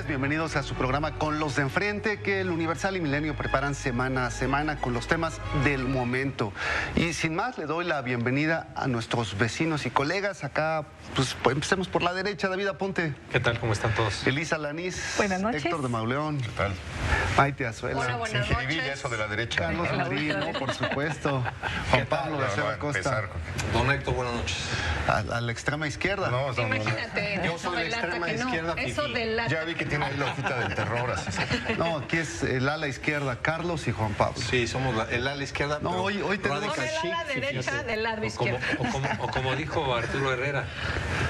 Bienvenidos a su programa Con los de Enfrente, que el Universal y Milenio preparan semana a semana con los temas del momento. Y sin más, le doy la bienvenida a nuestros vecinos y colegas. Acá, pues empecemos por la derecha. David Aponte. ¿Qué tal? ¿Cómo están todos? Elisa Lanís. Buenas noches. Héctor de Mauleón. ¿Qué tal? Maite Azuela. Hola, buenas noches. Eso de la derecha. Carlos Marín, ¿no? Por supuesto. Juan Pablo de Ceba Costa. Don Héctor, buenas noches. A la extrema izquierda. No, Imagínate. Yo soy de la extrema izquierda. Eso delata. Ya vi que tiene ahí la hojita del terror. Así. No, aquí es el ala izquierda, Carlos y Juan Pablo. Sí, somos el ala izquierda. No, hoy tenemos... No, el ala derecha del lado izquierdo. O como dijo Arturo Herrera,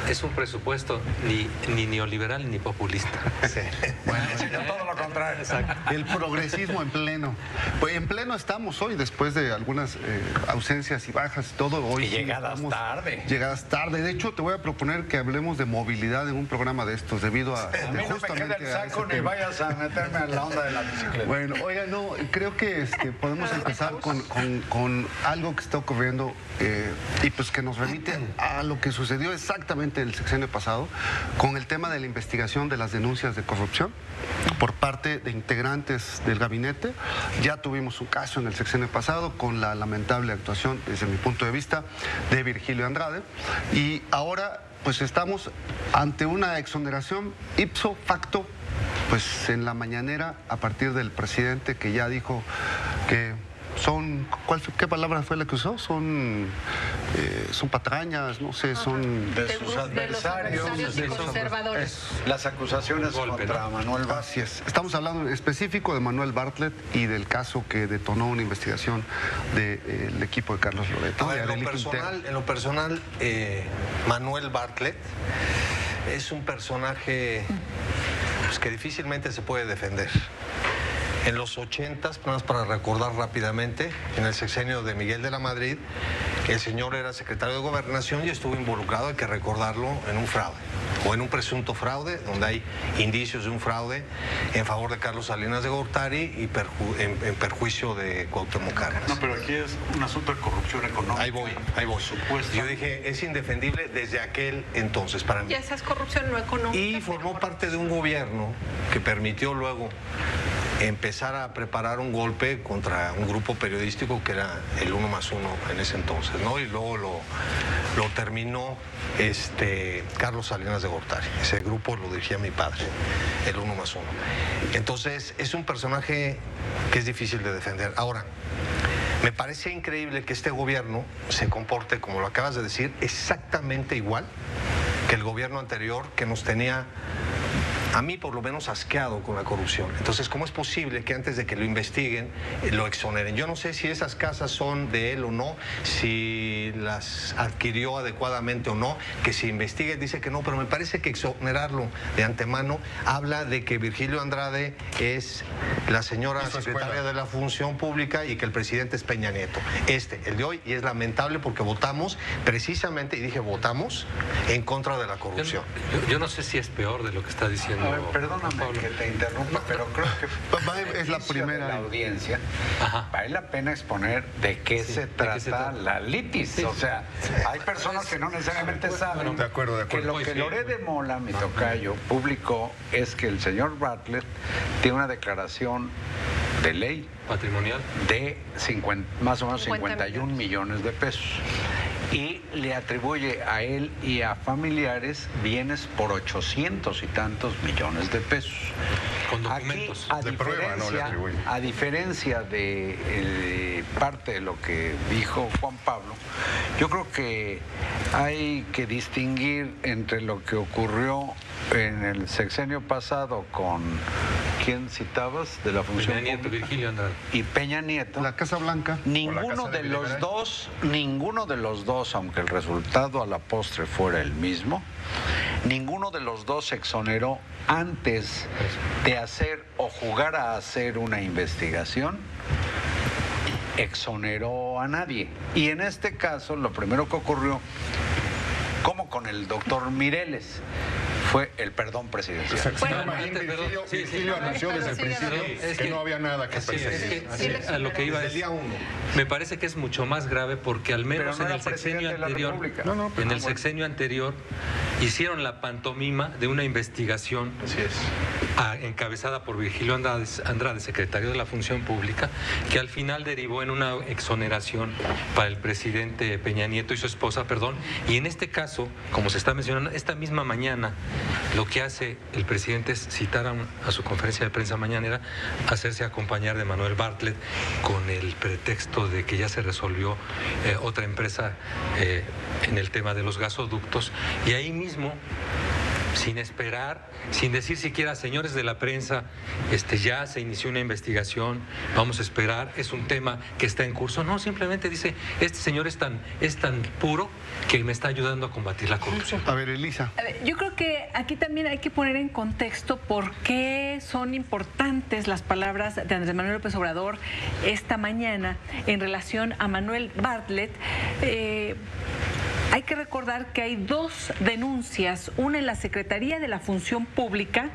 es un presupuesto ni neoliberal ni populista. Sí. Bueno, todo lo contrario. Exacto. El progresismo en pleno. Pues en pleno estamos hoy, después de algunas ausencias y bajas y todo. Hoy y llegadas tarde. Llegadas tarde. De hecho, te voy a proponer que hablemos de movilidad en un programa de estos, debido a... A mí no me queda el saco ni vayas a meterme a la onda de la bicicleta. Bueno, oiga, no, creo que podemos empezar con algo que está ocurriendo y pues que nos remite a lo que sucedió exactamente el sexenio pasado con el tema de la investigación de las denuncias de corrupción por parte de integrantes del gabinete. Ya tuvimos un caso en el sexenio pasado con la lamentable actuación, desde mi punto de vista, de Virgilio Andrade, y ahora pues estamos ante una exoneración ipso facto, pues en la mañanera, a partir del presidente, que ya dijo que son, ¿qué palabra fue la que usó? Son patrañas, no sé, son... De sus adversarios y conservadores. Las acusaciones contra Manuel Bartlett. Así es. Estamos hablando en específico de Manuel Bartlett y del caso que detonó una investigación del equipo de Carlos Loreto. A ver, en lo personal, Manuel Bartlett es un personaje pues, que difícilmente se puede defender. En los 80s, para recordar rápidamente, en el sexenio de Miguel de la Madrid, el señor era secretario de Gobernación y estuvo involucrado, hay que recordarlo, en un fraude, o en un presunto fraude, donde hay indicios de un fraude en favor de Carlos Salinas de Gortari y en perjuicio de Cuauhtémoc Cárdenas. No, pero aquí es un asunto de corrupción económica. Ahí voy. Supuesto. Yo dije, es indefendible desde aquel entonces para mí. Y esa es corrupción no económica. Y formó parte de un gobierno que permitió luego empezar a preparar un golpe contra un grupo periodístico que era el 1+1 en ese entonces, ¿no? Y luego lo terminó Carlos Salinas de Gortari. Ese grupo lo dirigía mi padre, el 1+1. Entonces, es un personaje que es difícil de defender. Ahora, me parece increíble que este gobierno se comporte, como lo acabas de decir, exactamente igual que el gobierno anterior, que nos tenía, a mí por lo menos, asqueado con la corrupción. Entonces, ¿cómo es posible que antes de que lo investiguen, lo exoneren? Yo no sé si esas casas son de él o no, si las adquirió adecuadamente o no, que si investigue dice que no, pero me parece que exonerarlo de antemano habla de que Virgilio Andrade es la señora secretaria de la Función Pública y que el presidente es Peña Nieto. El de hoy, y es lamentable porque votamos precisamente, y dije votamos, en contra de la corrupción. Yo no sé si es peor de lo que está diciendo. A ver, perdóname que te interrumpa, pero creo que es la primera de la audiencia. Vale la pena exponer de qué se trata la litis. Sí. O sea, hay personas que no necesariamente saben. De acuerdo. Que lo que Loret de Mola, mi tocayo, publicó es que el señor Bartlett tiene una declaración de ley patrimonial de más o menos 51 millones de pesos. Y le atribuye a él y a familiares bienes por 800 y tantos millones de pesos. Con documentos. Aquí, a diferencia de parte de lo que dijo Juan Pablo, yo creo que hay que distinguir entre lo que ocurrió en el sexenio pasado con ¿quién citabas de la función Peña Nieto, pública? Virgilio Andrade. Y Peña Nieto. La Casa Blanca. Ninguno de los dos, aunque el resultado a la postre fuera el mismo, ninguno de los dos se exoneró antes de hacer o jugar a hacer una investigación, exoneró a nadie. Y en este caso, lo primero que ocurrió, como con el doctor Mireles, fue el perdón presidencial. Virgilio anunció desde el principio que no había nada que perseguir. A lo que iba es, me parece que es mucho más grave porque al menos Pero no en era el sexenio presidente de la anterior, República. en el sexenio anterior hicieron la pantomima de una investigación encabezada por Virgilio Andrade, secretario de la Función Pública, que al final derivó en una exoneración para el presidente Peña Nieto y su esposa, y en este caso, como se está mencionando, esta misma mañana lo que hace el presidente es citar a su conferencia de prensa mañanera, hacerse acompañar de Manuel Bartlett con el pretexto de que ya se resolvió otra empresa en el tema de los gasoductos, y ahí mismo, sin esperar, sin decir siquiera, señores de la prensa, ya se inició una investigación, vamos a esperar, es un tema que está en curso. No, simplemente dice, este señor es tan puro que me está ayudando a combatir la corrupción. A ver, Elisa. A ver, yo creo que aquí también hay que poner en contexto por qué son importantes las palabras de Andrés Manuel López Obrador esta mañana en relación a Manuel Bartlett. Hay que recordar que hay dos denuncias, una en la Secretaría de la Función Pública,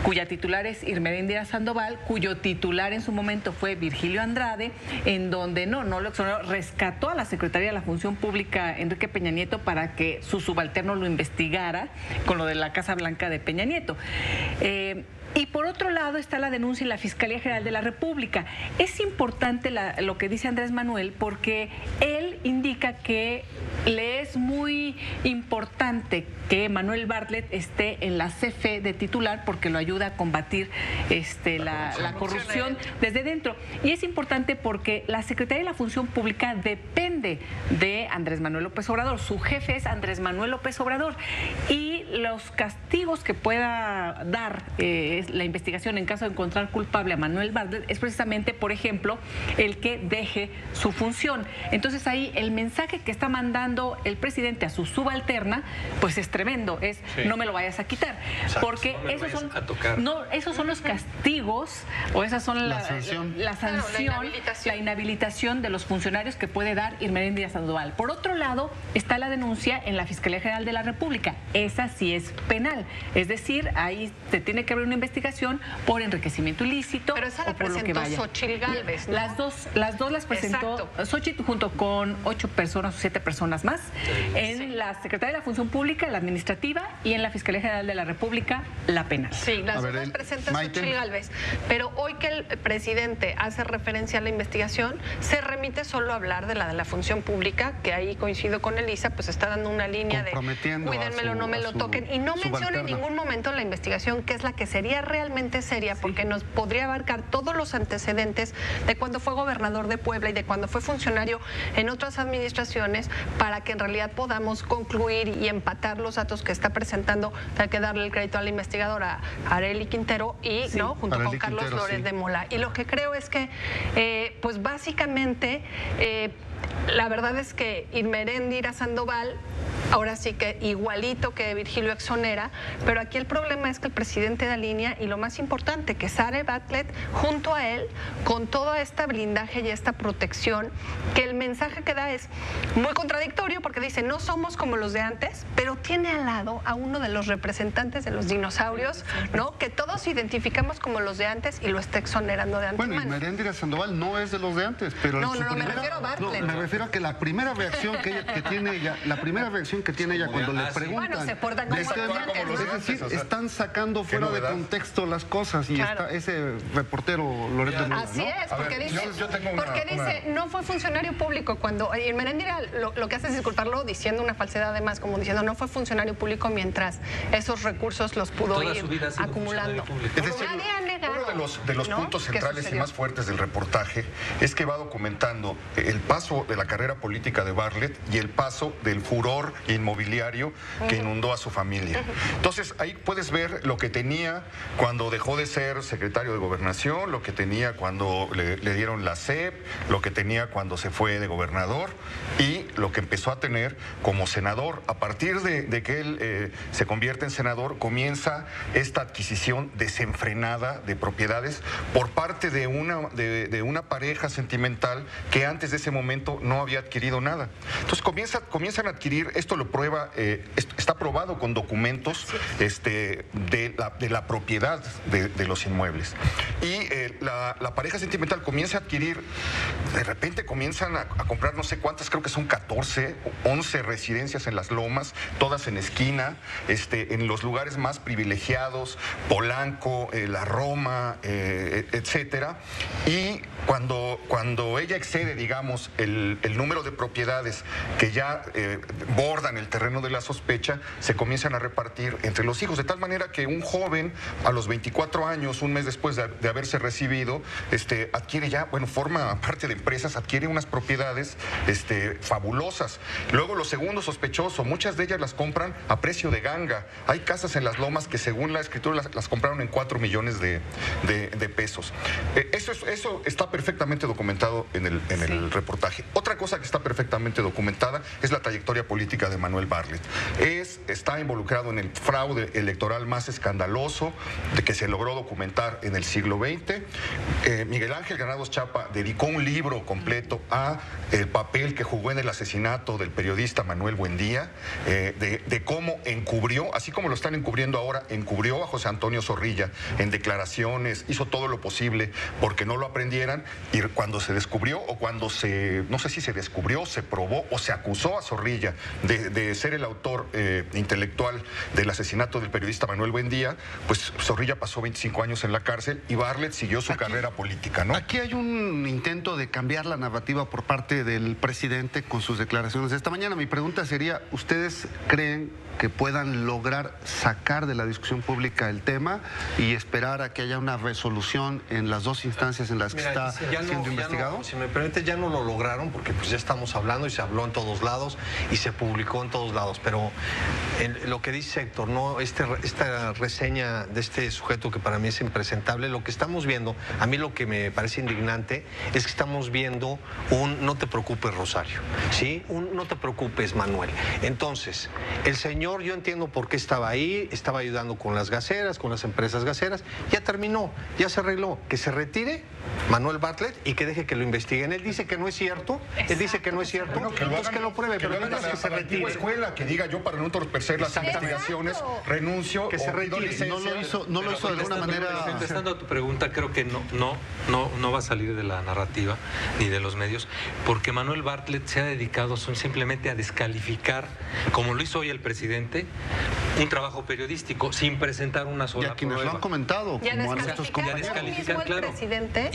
cuya titular es Irmeréndira Sandoval, cuyo titular en su momento fue Virgilio Andrade, en donde no lo exoneró, rescató a la Secretaría de la Función Pública Enrique Peña Nieto para que su subalterno lo investigara con lo de la Casa Blanca de Peña Nieto. Y por otro lado está la denuncia en la Fiscalía General de la República. Es importante lo que dice Andrés Manuel porque él indica que le es muy importante que Manuel Bartlett esté en la CFE de titular porque lo ayuda a combatir la corrupción desde dentro. Y es importante porque la Secretaría de la Función Pública depende de Andrés Manuel López Obrador. Su jefe es Andrés Manuel López Obrador. Y los castigos que pueda dar la investigación en caso de encontrar culpable a Manuel Bartlett es precisamente, por ejemplo, el que deje su función. Entonces ahí el mensaje que está mandando el presidente a su subalterna, pues es tremendo, no me lo vayas a quitar. Exacto, porque esos son los castigos o esas son la sanción, la inhabilitación de los funcionarios que puede dar Irmeréndira Sandoval. Por otro lado, está la denuncia en la Fiscalía General de la República. Esa sí es penal. Es decir, ahí se tiene que abrir una investigación por enriquecimiento ilícito. Pero esa o la por lo que presentó vaya. Xochitl Gálvez, ¿no? Las dos las presentó Xochitl junto con 8 personas o 7 personas más en la Secretaría de la Función Pública, la administrativa, y en la Fiscalía General de la República, la penal. Sí, las dos las presenta Xochitl Gálvez. Pero hoy que el presidente hace referencia a la investigación, se remite solo a hablar de la Función Pública, que ahí coincido con Elisa, pues está dando una línea de cuídenmelo, no me lo toquen, y no menciona en ningún momento la investigación, que es la que sería realmente seria, porque nos podría abarcar todos los antecedentes de cuando fue gobernador de Puebla y de cuando fue funcionario en otras administraciones, para que en realidad podamos concluir y empatar los datos que está presentando. Hay que darle el crédito a la investigadora Arely Quintero y junto con Carlos Flores de Mola. Y lo que creo es que pues básicamente la verdad es que Irmeréndira Sandoval ahora sí que igualito que Virgilio exonera, pero aquí el problema es que el presidente da línea, y lo más importante, que Sare Bartlett junto a él, con toda esta blindaje y esta protección, que el mensaje que da es muy contradictorio porque dice no somos como los de antes, pero tiene al lado a uno de los representantes de los dinosaurios, ¿no? Que todos identificamos como los de antes, y lo está exonerando de antemano. Bueno, Irmeréndira Sandoval no es de los de antes, pero no, me refiero a Bartlett. Me refiero a que la primera reacción que tiene ella, cuando le preguntan, bueno, se portan como es decir, están sacando fuera de contexto las cosas, y está ese reportero Loret de Mola, así es, porque dice no fue funcionario público, cuando Irmeréndira lo que hace es disculparlo diciendo una falsedad, además, como diciendo no fue funcionario público mientras esos recursos los pudo ir acumulando. Nadie ha negado. de los puntos centrales y más fuertes del reportaje es que va documentando el paso de la carrera política de Bartlett y el paso del furor inmobiliario que inundó a su familia. Entonces, ahí puedes ver lo que tenía cuando dejó de ser secretario de Gobernación, lo que tenía cuando le dieron la SEP, lo que tenía cuando se fue de gobernador y lo que empezó a tener como senador. A partir de que él se convierte en senador, comienza esta adquisición desenfrenada de propiedades por parte de una pareja sentimental que antes de ese momento no había adquirido nada. Entonces comienzan a adquirir, esto lo prueba, está probado con documentos de la propiedad de los inmuebles. Y la pareja sentimental comienza a adquirir, de repente comienzan a comprar no sé cuántas, creo que son 14, 11 residencias en las Lomas, todas en esquina, en los lugares más privilegiados, Polanco, la Roma, etcétera. Y cuando ella excede, digamos, el número de propiedades que ya bordan el terreno de la sospecha, se comienzan a repartir entre los hijos, de tal manera que un joven a los 24 años, un mes después de haberse recibido, adquiere ya, forma parte de empresas, adquiere unas propiedades fabulosas. Luego lo segundo sospechoso, muchas de ellas las compran a precio de ganga. Hay casas en las Lomas que según la escritura las compraron en 4 millones de pesos. Eso está perfectamente documentado en el reportaje. Otra cosa que está perfectamente documentada es la trayectoria política de Manuel Bartlett. Está involucrado en el fraude electoral más escandaloso de que se logró documentar en el siglo XX. Miguel Ángel Granados Chapa dedicó un libro completo a el papel que jugó en el asesinato del periodista Manuel Buendía, de cómo encubrió, así como lo están encubriendo ahora, encubrió a José Antonio Zorrilla en declaraciones, hizo todo lo posible porque no lo aprendieran, y cuando se descubrió, o cuando no sé si se descubrió, se probó o se acusó a Zorrilla de ser el autor intelectual del asesinato del periodista Manuel Buendía, pues Zorrilla pasó 25 años en la cárcel y Bartlett siguió su carrera política, ¿no? Aquí hay un intento de cambiar la narrativa por parte del presidente con sus declaraciones de esta mañana. Mi pregunta sería, ¿ustedes creen que puedan lograr sacar de la discusión pública el tema y esperar a que haya una resolución en las dos instancias en las que está siendo investigado? Si me permite, ya no lo lograron porque pues ya estamos hablando y se habló en todos lados y se publicó en todos lados, pero lo que dice Héctor, ¿no? Esta reseña de este sujeto que para mí es impresentable, lo que estamos viendo, a mí lo que me parece indignante es que estamos viendo un no te preocupes, Rosario, ¿sí? Un no te preocupes, Manuel. Entonces, el señor, yo entiendo por qué estaba ahí, estaba ayudando con las gaseras, con las empresas gaseras, ya terminó, ya se arregló, que se retire Manuel Bartlett y que deje que lo investiguen. Él dice que no es cierto, él dice que no es cierto, bueno, entonces que lo pruebe, pero no es que se retire. Escuela, que diga yo para no entorpecer las investigaciones, renuncio, que se retire. No lo hizo de alguna manera. Contestando a tu pregunta, creo que no va a salir de la narrativa ni de los medios, porque Manuel Bartlett se ha dedicado simplemente a descalificar, como lo hizo hoy el presidente, un trabajo periodístico sin presentar una sola prueba. Y a quienes prueba. lo han comentado, como a nuestros compañeros. Descalificar, claro. Presidente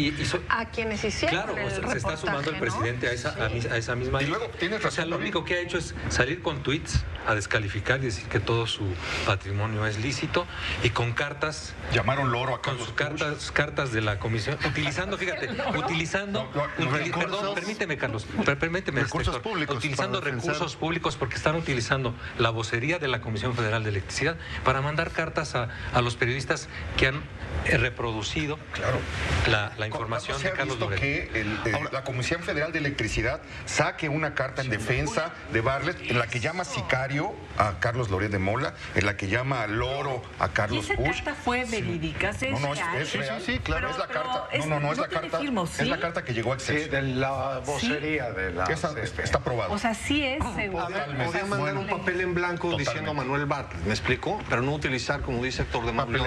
a quienes hicieron claro, el se está sumando el presidente, ¿no? a esa misma. Y luego tienes razón, o sea, lo único que ha hecho es salir con tweets a descalificar y decir que todo su patrimonio es lícito, y con cartas. Llamaron loro a con sus cartas de la comisión, utilizando, fíjate, perdón, permíteme, Carlos, permíteme, recursos públicos, utilizando recursos públicos, porque están utilizando la vocería de la Comisión Federal de Electricidad para mandar cartas a los periodistas que han reproducido la información de Carlos Loret. Que la Comisión Federal de Electricidad saque una carta en defensa de Bartlett en la que llama sicario a Carlos Loret de Mola, en la que llama loro a Carlos Puch. ¿Y esa carta fue verídica? ¿Es real? Sí, claro, es la carta. No, es la carta. Es la carta que llegó a Excelsior. Sí, de la vocería de la... Está probado. O sea, sí es seguro. Podría mandar un papel en blanco diciendo Manuel Bartlett, ¿me explico? Pero no utilizar, como dice Héctor de Manuel,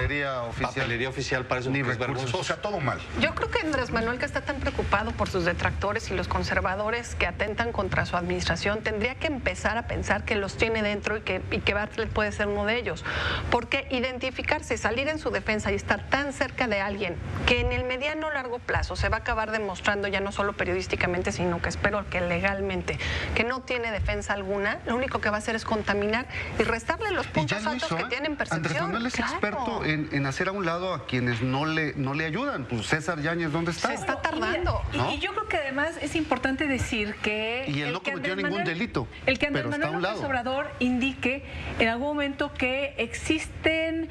papelería oficial para eso, ni es vergonzoso. O sea, todo mal. Yo creo que Andrés Manuel, que está tan preocupado por sus detractores y los conservadores que atentan contra su administración, tendría que empezar a pensar que los tiene tiene dentro y que Bartlett puede ser uno de ellos. Porque identificarse, salir en su defensa y estar tan cerca de alguien que en el mediano o largo plazo se va a acabar demostrando, ya no solo periodísticamente, sino que espero que legalmente, que no tiene defensa alguna, lo único que va a hacer es contaminar y restarle los puntos altos que tienen percepción. Andrés Manuel es experto en hacer a un lado a quienes no le ayudan. Pues César Yáñez, ¿dónde está? Se está tardando. Y yo creo que además es importante decir que... Y él no cometió ningún delito, el que Andrés pero está a un Manuel López lado. Obrador indique en algún momento que existen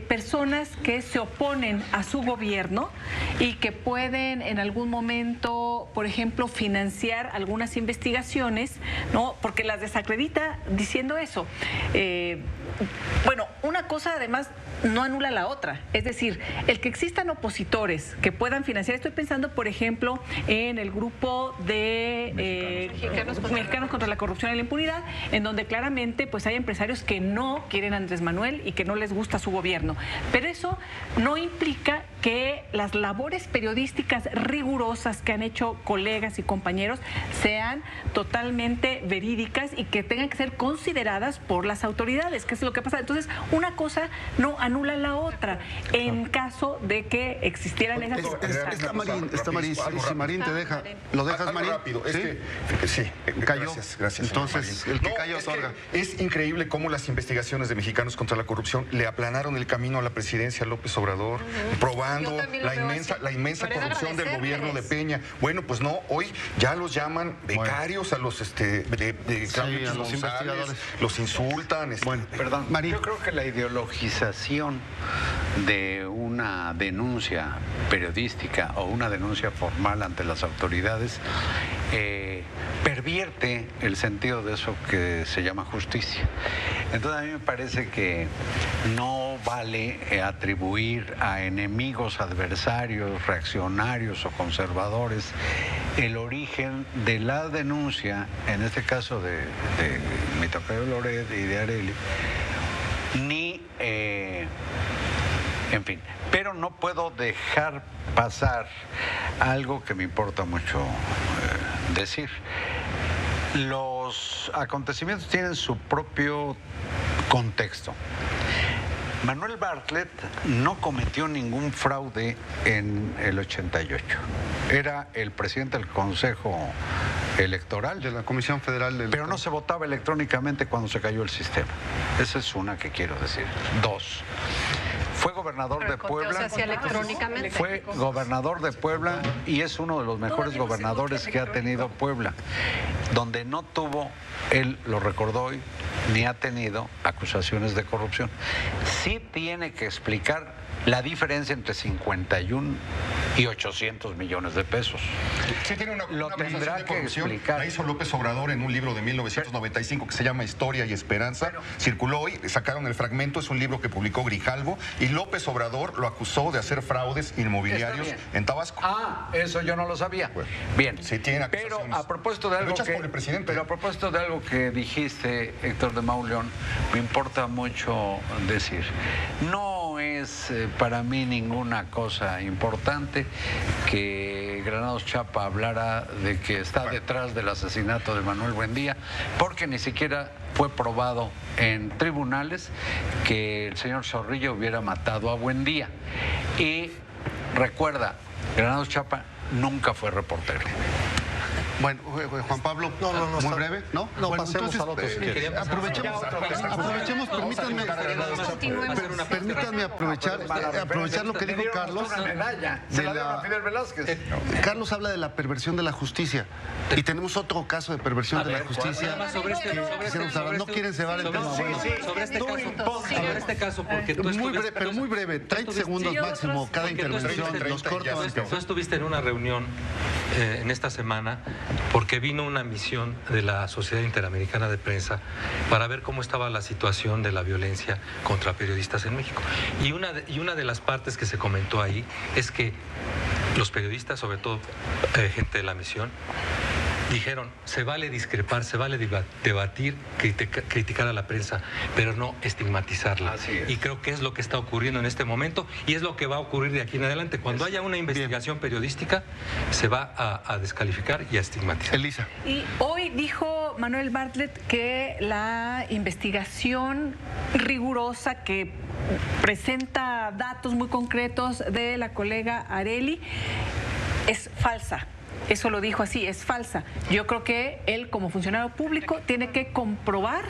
personas que se oponen a su gobierno y que pueden en algún momento, por ejemplo, financiar algunas investigaciones, ¿no? Porque las desacredita diciendo eso. Bueno, una cosa además no anula la otra. Es decir, el que existan opositores que puedan financiar, estoy pensando, por ejemplo, en el grupo de Mexicanos contra la Corrupción y la Impunidad, en donde claramente pues hay empresarios que no quieren a Andrés Manuel y que no les gusta su gobierno. Pero eso no implica que las labores periodísticas rigurosas que han hecho colegas y compañeros sean totalmente verídicas y que tengan que ser consideradas por las autoridades, que es lo que pasa. Entonces, una cosa no anula la otra en caso de que existieran esas circunstancias. Está Marín, si Marín te deja, ¿lo dejas, Marín? Rápido, ¿Sí? Sí, Cayó. Gracias. Entonces, el que cayó otorga. Es increíble cómo las investigaciones de Mexicanos contra la Corrupción le aplanaron el camino a la presidencia a López Obrador, probando la inmensa corrupción del gobierno de Peña. Bueno, pues no, hoy ya los llaman becarios a los a los investigadores. Los insultan. Bueno, Perdón, Marín. yo creo que la ideologización de una denuncia periodística o una denuncia formal ante las autoridades pervierte el sentido de eso que se llama justicia. Entonces a mí me parece que no vale atribuir a enemigos, adversarios, reaccionarios o conservadores el origen de la denuncia, en este caso de mi tocayo Loret y de Arely, ni en fin, pero no puedo dejar pasar algo que me importa mucho decir. Los acontecimientos tienen su propio contexto. Manuel Bartlett no cometió ningún fraude en el 88. Era el presidente del Consejo Electoral. De la Comisión Federal del... Pero no se votaba electrónicamente cuando se cayó el sistema. Esa es una que quiero decir. Dos. Fue gobernador de Puebla. Fue gobernador de Puebla y es uno de los mejores gobernadores que ha tenido Puebla, donde no tuvo, él lo recordó hoy, ni ha tenido acusaciones de corrupción. Sí tiene que explicar la diferencia entre 51 y 800 millones de pesos. Sí, tiene lo tendrá de que explicar. La hizo López Obrador en un libro de 1995 que se llama Historia y Esperanza. Circuló hoy, sacaron el fragmento, es un libro que publicó Grijalvo, y López Obrador lo acusó de hacer fraudes inmobiliarios en Tabasco. Ah, eso yo no lo sabía. Bien. Sí, tiene pero acusaciones. a propósito de algo por el presidente. Pero a propósito de algo que dijiste, Héctor de Mauleón, me importa mucho decir. No es para mí ninguna cosa importante que Granados Chapa hablara de que está detrás del asesinato de Manuel Buendía, porque ni siquiera fue probado en tribunales que el señor Zorrilla hubiera matado a Buendía. Y recuerda, Granados Chapa nunca fue reportero. Bueno, Juan Pablo, muy breve, ¿no? No, bueno, pasemos entonces, al otro. aprovechemos, permítanme aprovechar lo que dijo Carlos. Se la dieron a Fidel Velázquez. Carlos habla de la perversión de la justicia y tenemos otro caso de perversión de la justicia. No quieren cebar el tema. Sobre este caso, porque tú pero muy breve, 30 segundos máximo cada intervención, los corto antes. Tú estuviste en una reunión en esta semana porque vino una misión de la Sociedad Interamericana de Prensa para ver cómo estaba la situación de la violencia contra periodistas en México. Y una de las partes que se comentó ahí es que los periodistas, sobre todo gente de la misión, dijeron, se vale discrepar, se vale debatir, criticar a la prensa, pero no estigmatizarla. Y creo que es lo que está ocurriendo en este momento y es lo que va a ocurrir de aquí en adelante. Cuando haya una investigación periodística, se va a descalificar y a estigmatizar. Elisa. Y hoy dijo dicho Manuel Bartlett que la investigación rigurosa que presenta datos muy concretos de la colega Arely es falsa. Eso lo dijo así, es falsa. Yo creo que él, como funcionario público, tiene que comprobar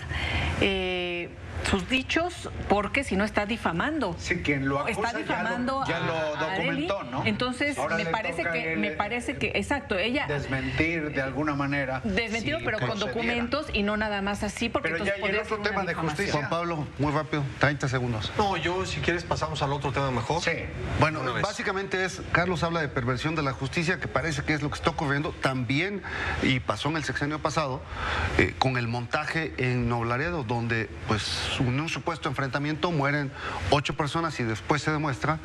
sus dichos, porque si no está difamando. Sí, quien lo acusa está difamando ya lo documentó, Arely. ¿no? Entonces Ahora me parece que exacto, ella desmentir de alguna manera. Desmentirlo, pero con documentos y no nada más así, porque pero entonces ya hay otro tema de justicia. Juan Pablo, muy rápido, 30 segundos. No, yo si quieres pasamos al otro tema mejor. Sí. Bueno, básicamente Carlos habla de perversión de la justicia, que parece que es lo que está ocurriendo también, y pasó en el sexenio pasado, con el montaje en Nuevo Laredo, donde pues en un supuesto enfrentamiento mueren 8 personas y después se demuestra,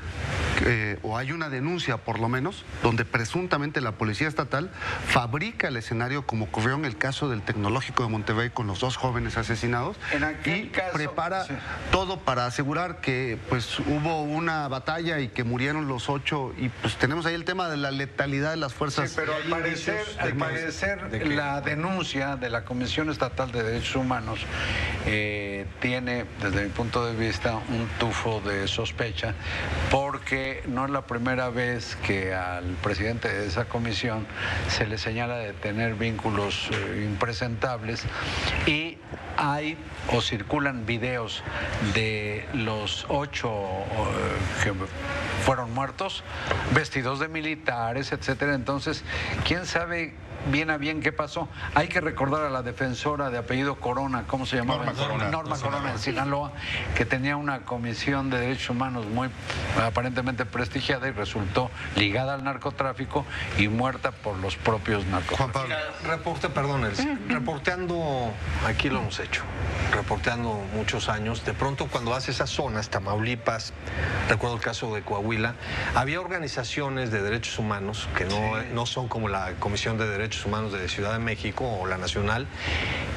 o hay una denuncia por lo menos, donde presuntamente la policía estatal fabrica el escenario, como ocurrió en el caso del Tecnológico de Monterrey con los 2 jóvenes asesinados, y prepara todo para asegurar que pues hubo una batalla y que murieron los 8, y pues tenemos ahí el tema de la letalidad de las fuerzas. Sí, pero al parecer la denuncia de la Comisión Estatal de Derechos Humanos tiene, desde mi punto de vista, un tufo de sospecha, porque no es la primera vez que al presidente de esa comisión se le señala de tener vínculos impresentables, y hay o circulan videos de los 8 que fueron muertos vestidos de militares, etcétera. Entonces, ¿quién sabe bien a bien qué pasó? Hay que recordar a la defensora de apellido Corona, ¿cómo se llamaba? Norma Corona en Sinaloa, que tenía una comisión de derechos humanos muy aparentemente prestigiada y resultó ligada al narcotráfico y muerta por los propios narcotraficantes. Reporteando, aquí lo hemos hecho, reporteando muchos años, de pronto cuando hace esas zonas, Tamaulipas, recuerdo el caso de Coahuila, había organizaciones de derechos humanos que no son como la Comisión de Derechos Humanos de Ciudad de México o la Nacional,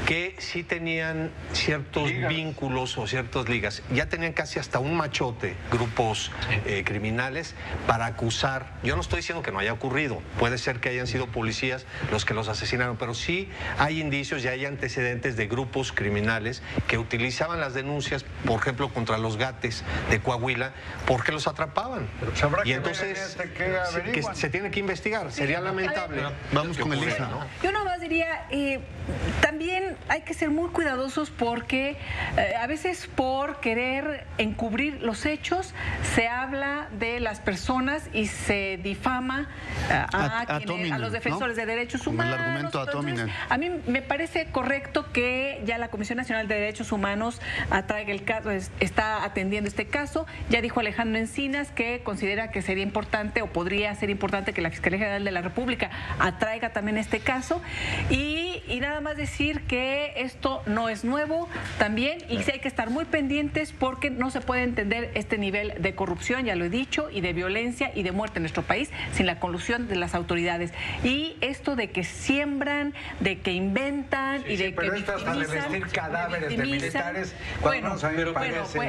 que sí tenían ciertos vínculos o ciertas ligas. Ya tenían casi hasta un machote, grupos criminales, para acusar. Yo no estoy diciendo que no haya ocurrido, puede ser que hayan sido policías los que los asesinaron, pero sí hay indicios y hay antecedentes de grupos criminales que utilizaban las denuncias, por ejemplo, contra los gates de Coahuila, porque los atrapaban. Y entonces que se tiene que investigar. Sería lamentable. Vamos con Elisa, ¿no? Yo nomás diría, también hay que ser muy cuidadosos, porque a veces por querer encubrir los hechos se habla de las personas y se difama a los defensores, ¿no?, de derechos humanos. El argumento ad hominem. A mí me parece correcto que ya la Comisión Nacional de Derechos Humanos traiga el caso, está atendiendo este caso. Ya dijo Alejandro Encinas que considera que sería importante o podría ser importante que la Fiscalía General de la República atraiga también este caso, y nada más decir que esto no es nuevo también, y sí hay que estar muy pendientes, porque no se puede entender este nivel de corrupción, ya lo he dicho, y de violencia y de muerte en nuestro país sin la colusión de las autoridades. Y esto de que siembran, de que inventan y de que victimizan, de vestir cadáveres de militares, bueno,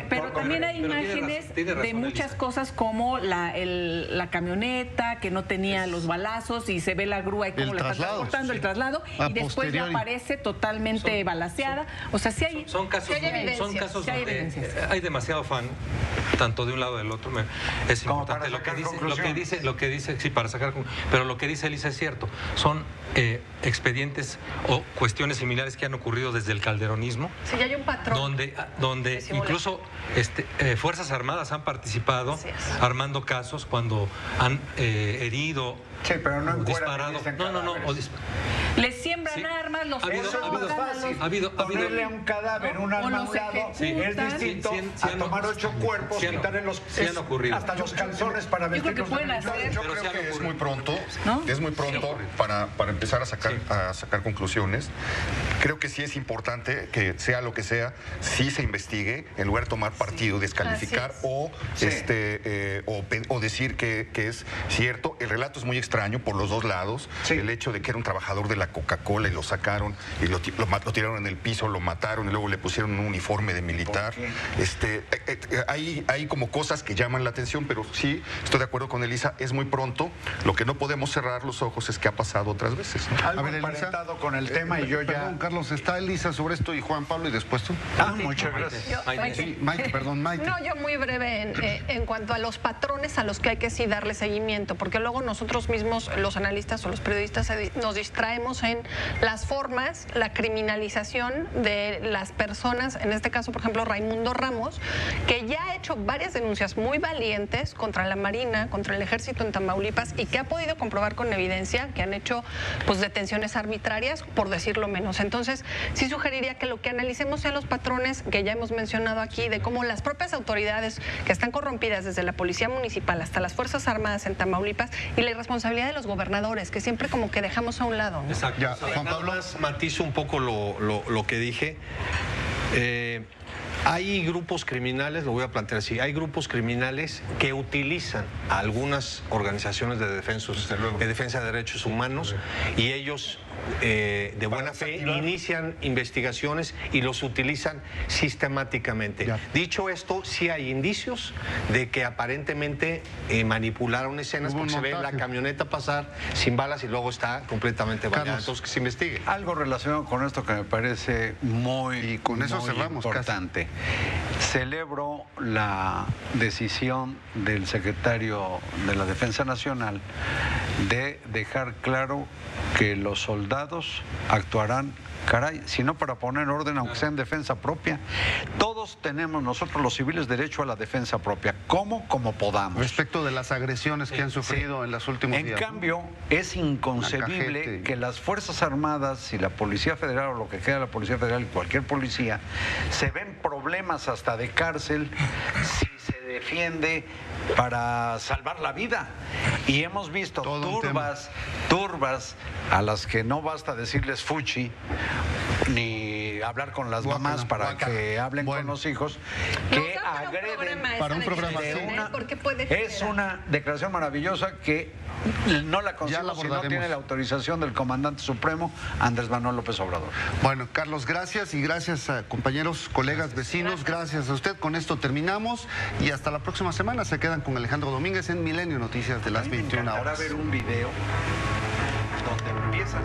pero también hay imágenes de muchas cosas, como la camioneta que no tenía los balazos y se ve la grúa y cómo la están transportando, el traslado, y después ya aparece totalmente balaceada. O sea, sí hay, son casos donde hay demasiado afán, tanto de un lado del otro. Es importante lo que dice, sí, para sacar, pero lo que dice Elisa es cierto. Son expedientes o cuestiones similares que han ocurrido desde el calderonismo. Sí, ya hay un patrón. Donde incluso Fuerzas Armadas han participado armando casos cuando han herido, pero no disparado. les siembran armas, los ponerle a un cadáver un arma a un lado es distinto a tomar 8 cuerpos, quitarle hasta los calzones para vestirlos. Yo creo que es muy pronto, para empezar a sacar conclusiones. Creo que sí es importante que sea lo que sea, sí se investigue, en lugar de tomar partido, descalificar o decir que es cierto. el relato es muy extraño por los dos lados. Sí. El hecho de que era un trabajador de la Coca-Cola y lo sacaron y lo tiraron en el piso, lo mataron y luego le pusieron un uniforme de militar. Hay como cosas que llaman la atención, pero sí, estoy de acuerdo con Elisa, es muy pronto. Lo que no podemos cerrar los ojos es que ha pasado otras veces, ¿no? Algo emparentado con el tema y yo ya... Perdón, Carlos, está Elisa sobre esto y Juan Pablo y después tú. Muchas gracias. Maite. No, yo muy breve en cuanto a los patrones a los que hay que sí darle seguimiento, porque luego nosotros mismos, los analistas o los periodistas, nos distraemos en las formas, la criminalización de las personas, en este caso, por ejemplo, Raimundo Ramos, que ya ha hecho varias denuncias muy valientes contra la Marina, contra el Ejército en Tamaulipas, y que ha podido comprobar con evidencia que han hecho pues detenciones arbitrarias, por decirlo menos. Entonces, sí sugeriría que lo que analicemos sean los patrones que ya hemos mencionado aquí, de cómo las propias autoridades que están corrompidas, desde la Policía Municipal hasta las Fuerzas Armadas en Tamaulipas, y la irresponsabilidad de los gobernadores, que siempre como que dejamos a un lado, ¿no? Exacto. Ya, Juan Pablo, matizo un poco lo que dije. Hay grupos criminales, lo voy a plantear así, hay grupos criminales que utilizan a algunas organizaciones de defensa de derechos humanos y ellos de buena fe inician investigaciones y los utilizan sistemáticamente. Ya. Dicho esto, sí hay indicios de que aparentemente manipularon escenas porque se ve la camioneta pasar sin balas y luego está completamente baleada. Entonces que se investigue. Algo relacionado con esto que me parece muy importante. Celebro la decisión del secretario de la Defensa Nacional de dejar claro que los soldados actuarán, si no para poner orden, aunque sea en defensa propia. Todos tenemos, nosotros los civiles, derecho a la defensa propia. ¿Cómo? Como podamos. Respecto de las agresiones que han sufrido en los últimos días. En cambio, es inconcebible que las Fuerzas Armadas y la Policía Federal, o lo que queda de la Policía Federal y cualquier policía, se ven problemas hasta de cárcel si se defiende para salvar la vida. Y hemos visto turbas a las que no basta decirles fuchi ni hablar con las mamás para que hablen con los hijos, que agreden para un programa es una declaración maravillosa que no la consigo si no tiene la autorización del comandante supremo Andrés Manuel López Obrador. Bueno, Carlos, gracias, y gracias a compañeros, colegas, vecinos, gracias a usted. Con esto terminamos y hasta la próxima semana. Se quedan con Alejandro Domínguez en Milenio Noticias de las 21 horas. Ahora ver un video donde empiezan